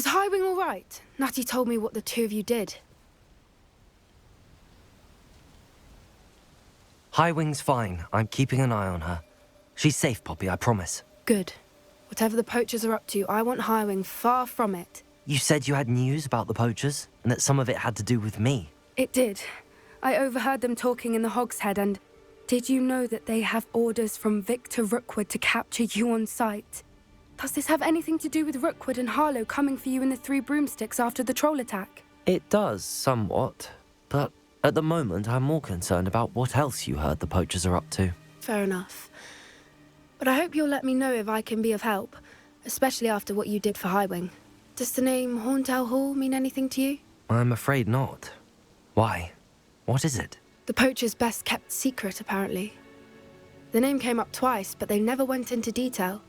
Is Highwing all right? Natty told me what the two of you did. Highwing's fine. I'm keeping an eye on her. She's safe, Poppy, I promise. Good. Whatever the poachers are up to, I want Highwing far from it. You said you had news about the poachers, and that some of it had to do with me. It did. I overheard them talking in the Hogshead, and did you know that they have orders from Victor Rookwood to capture you on sight? Does this have anything to do with Rookwood and Harlow coming for you in the Three Broomsticks after the troll attack? It does, somewhat. But at the moment, I'm more concerned about what else you heard the poachers are up to. Fair enough. But I hope you'll let me know if I can be of help, especially after what you did for Highwing. Does the name Horntown Hall mean anything to you? I'm afraid not. Why? What is it? The poacher's best-kept secret, apparently. The name came up twice, but they never went into detail.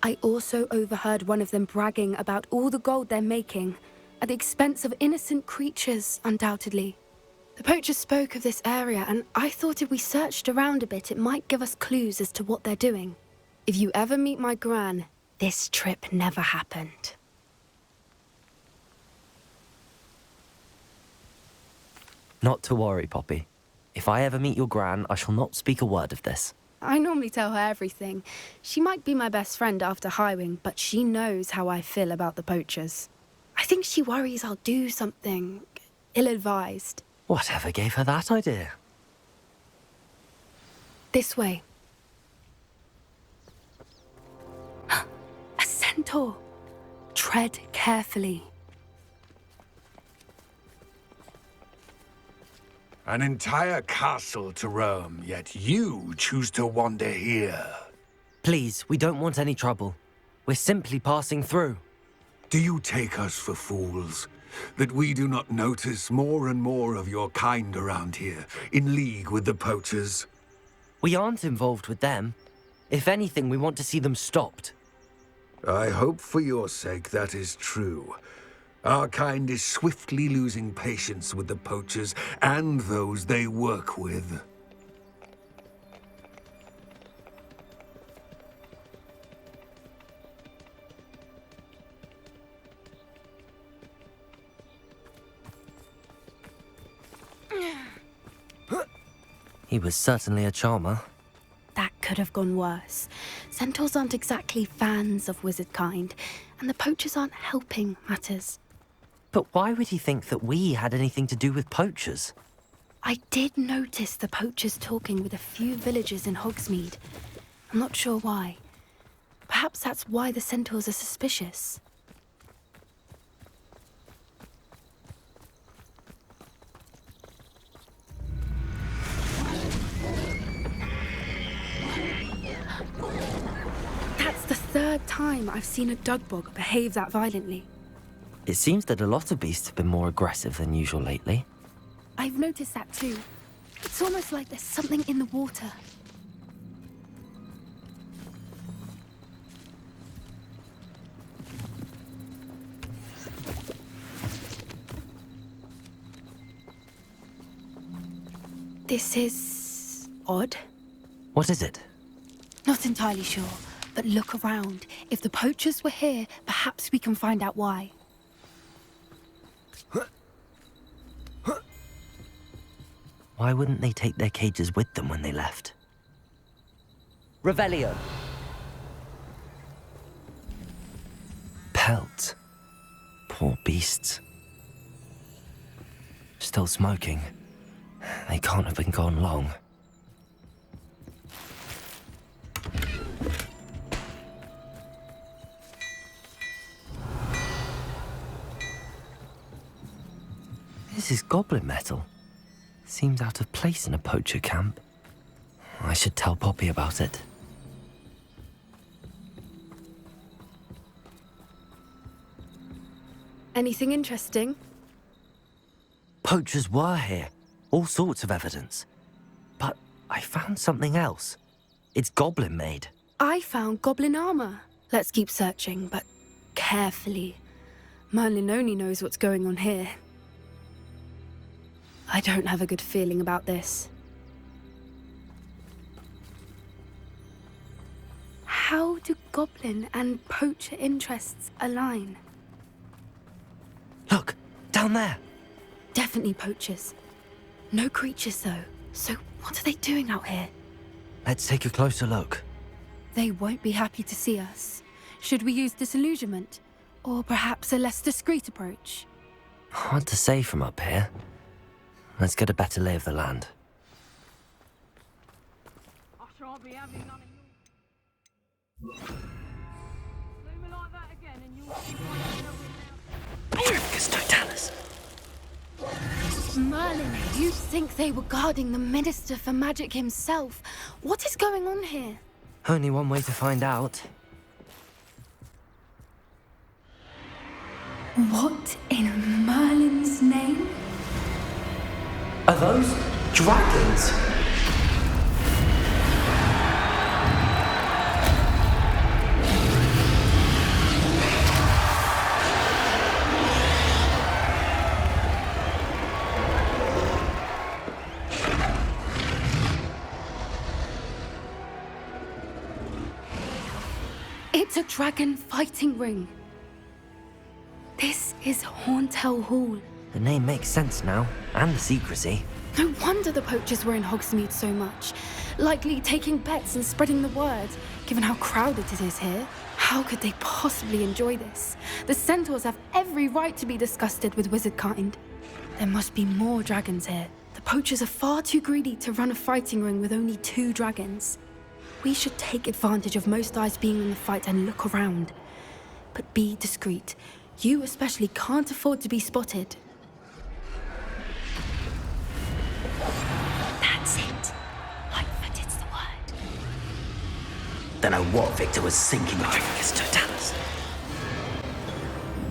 I also overheard one of them bragging about all the gold they're making, at the expense of innocent creatures, undoubtedly. The poachers spoke of this area, and I thought if we searched around a bit, it might give us clues as to what they're doing. If you ever meet my gran, this trip never happened. Not to worry, Poppy. If I ever meet your gran, I shall not speak a word of this. I normally tell her everything. She might be my best friend after Highwing, but she knows how I feel about the poachers. I think she worries I'll do something ill-advised. Whatever gave her that idea? This way. A centaur. Tread carefully. An entire castle to roam, yet you choose to wander here. Please, we don't want any trouble. We're simply passing through. Do you take us for fools? That we do not notice more and more of your kind around here, in league with the poachers? We aren't involved with them. If anything, we want to see them stopped. I hope for your sake that is true. Our kind is swiftly losing patience with the poachers and those they work with. He was certainly a charmer. That could have gone worse. Centaurs aren't exactly fans of wizard kind, and the poachers aren't helping matters. But why would he think that we had anything to do with poachers? I did notice the poachers talking with a few villagers in Hogsmeade. I'm not sure why. Perhaps that's why the centaurs are suspicious. That's the third time I've seen a dugbog behave that violently. It seems that a lot of beasts have been more aggressive than usual lately. I've noticed that too. It's almost like there's something in the water. This is odd. What is it? Not entirely sure, but look around. If the poachers were here, perhaps we can find out why. Why wouldn't they take their cages with them when they left? Revelio. Pelt. Poor beasts. Still smoking. They can't have been gone long. This is goblin metal. Seems out of place in a poacher camp. I should tell Poppy about it. Anything interesting? Poachers were here. All sorts of evidence. But I found something else. It's goblin made. I found goblin armor. Let's keep searching, but carefully. Merlin only knows what's going on here. I don't have a good feeling about this. How do goblin and poacher interests align? down there. Definitely poachers. No creatures, though. So what are they doing out here? Let's take a closer look. They won't be happy to see us. Should we use disillusionment? Or perhaps a less discreet approach? Hard to say from up here. Let's get a better lay of the land. I shan't be having none of you. Do me like that again and you'll see Merlin, you'd think they were guarding the Minister for Magic himself. What is going on here? Only one way to find out. What in Merlin's name? Are those dragons? It's a dragon fighting ring. This is Hauntel Hall. The name makes sense now, and the secrecy. No wonder the poachers were in Hogsmeade so much. Likely taking bets and spreading the word, given how crowded it is here. How could they possibly enjoy this? The centaurs have every right to be disgusted with wizard kind. There must be more dragons here. The poachers are far too greedy to run a fighting ring with only 2 dragons. We should take advantage of most eyes being in the fight and look around. But be discreet. You especially can't afford to be spotted. That's it. Lightfooted's the word. Don't know what Victor was thinking of. It's Totalis.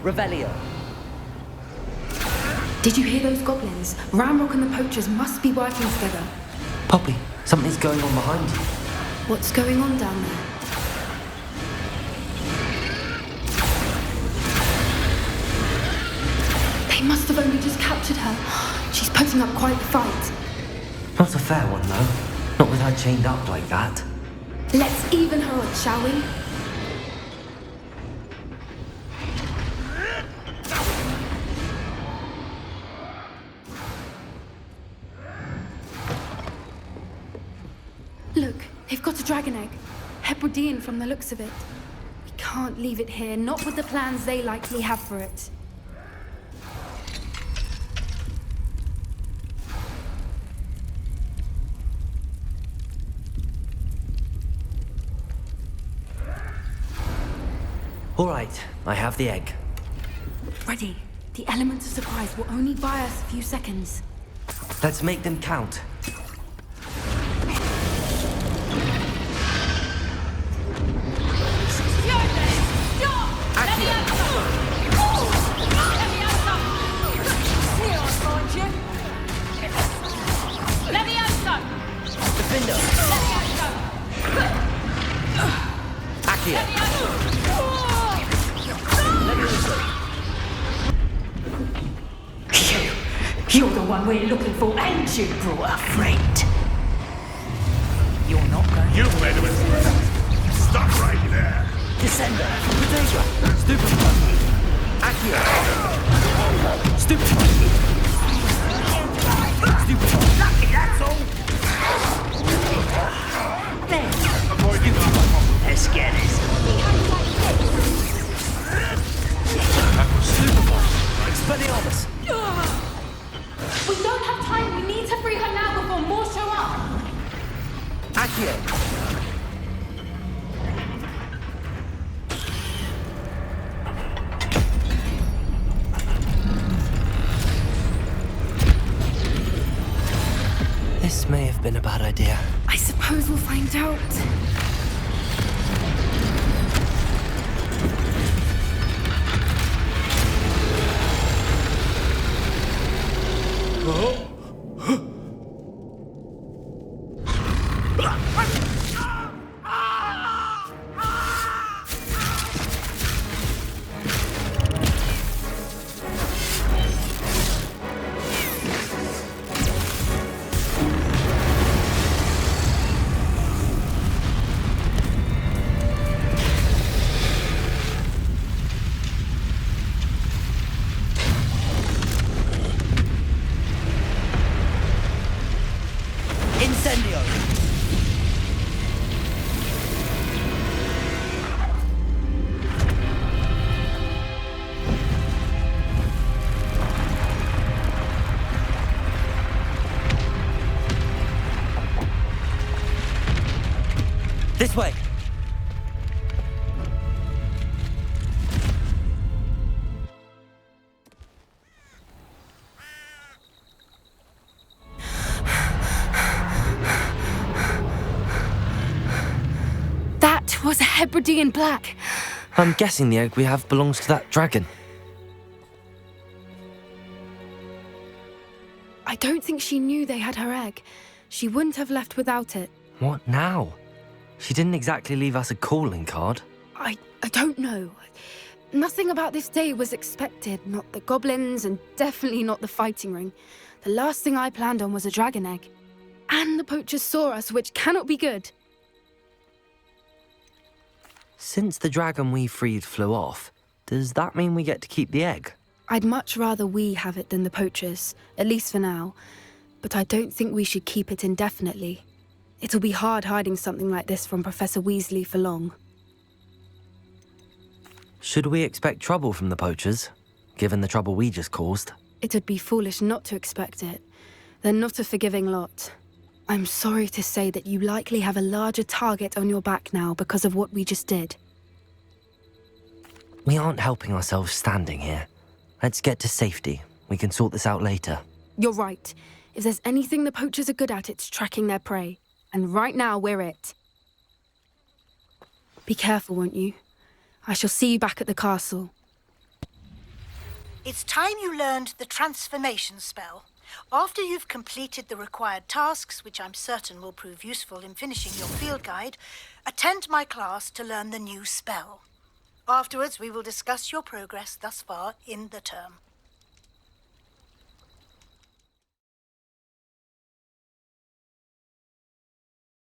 Revelio. Did you hear those goblins? Ramrock and the poachers must be working together. Poppy, something's going on behind you. What's going on down there? They must have only just captured her. She's putting up quite the fight. Not a fair one, though. Not with her chained up like that. Let's even her odds, shall we? Look, they've got a dragon egg. Hebridean from the looks of it. We can't leave it here, not with the plans they likely have for it. All right, I have the egg. Ready. The element of surprise will only buy us a few seconds. Let's make them count. Defender. Akia. You're the one we're looking for, and you brought a friend. You're not going You made a mistake. Stop right there. Descender. Bodega. Stupefy. Akia. Stupefy. Stupefy. Lucky, that's all. There. Let's get it. Expelliarmus. We don't have time. We need to free her now before more show up. Akia. This may have been a bad idea. I suppose we'll find out. This way! That was a Hebridean black. I'm guessing the egg we have belongs to that dragon. I don't think she knew they had her egg. She wouldn't have left without it. What now? She didn't exactly leave us a calling card. I don't know. Nothing about this day was expected. Not the goblins, and definitely not the fighting ring. The last thing I planned on was a dragon egg. And the poachers saw us, which cannot be good. Since the dragon we freed flew off, does that mean we get to keep the egg? I'd much rather we have it than the poachers, at least for now. But I don't think we should keep it indefinitely. It'll be hard hiding something like this from Professor Weasley for long. Should we expect trouble from the poachers, given the trouble we just caused? It would be foolish not to expect it. They're not a forgiving lot. I'm sorry to say that you likely have a larger target on your back now because of what we just did. We aren't helping ourselves standing here. Let's get to safety. We can sort this out later. You're right. If there's anything the poachers are good at, it's tracking their prey. And right now, we're it. Be careful, won't you? I shall see you back at the castle. It's time you learned the transformation spell. After you've completed the required tasks, which I'm certain will prove useful in finishing your field guide, attend my class to learn the new spell. Afterwards, we will discuss your progress thus far in the term.